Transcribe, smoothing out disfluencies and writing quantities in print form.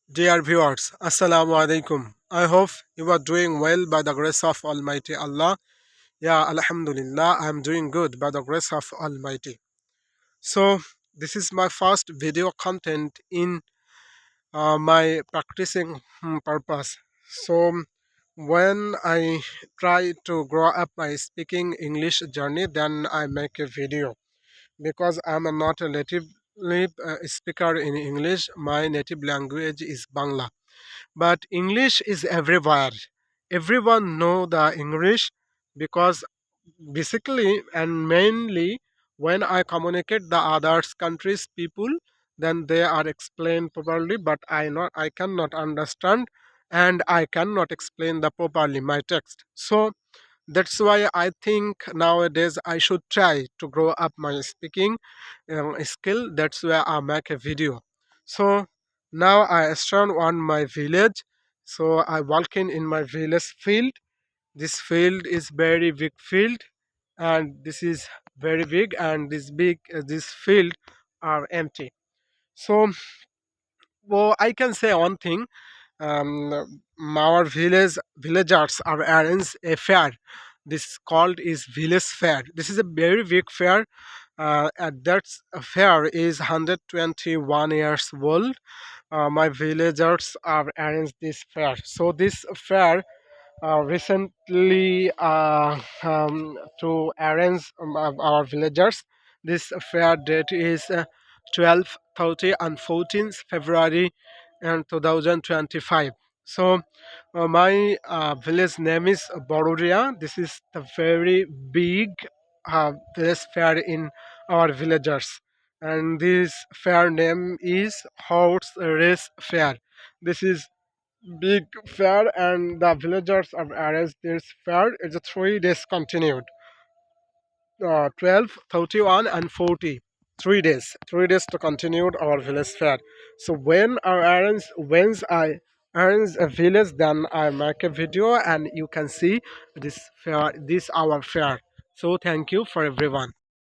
Dear viewers, Assalamu alaikum. I hope you are doing well by the grace of Almighty Allah. Yeah, Alhamdulillah, I am doing good by the grace of Almighty. So, this is my first video content in my practicing purpose. So, when I try to grow up my speaking English journey, then I make a video because I'm not a native speaker in English. My native language is Bangla, but English is everywhere. Everyone know the English because basically and mainly when I communicate the others countries people, then they are explained properly, but I cannot understand and I cannot explain the properly my text. So that's why I think nowadays I should try to grow up my speaking skill. That's why I make a video. So now I stand on my village. So I walking in my village field. This field is very big field, and this is very big, and this field are empty. So well, I can say one thing. Our villagers are arranged a fair. This called is village fair. This is a very big fair. And that fair is 121 years old. My villagers are arranged this fair. So this fair recently to arrange our villagers. This fair date is 12th, 30th, and 14th February and 2025. So my village name is Boruria. This is the very big village fair in our villagers. And this fair name is Horse Race Fair. This is big fair and the villagers have arranged this fair. It's a 3 days continued. 12, 31 and 40. 3 days. 3 days to continue our village fair. So when I arrange a village, then I make a video and you can see this fair, this our fair. So thank you for everyone.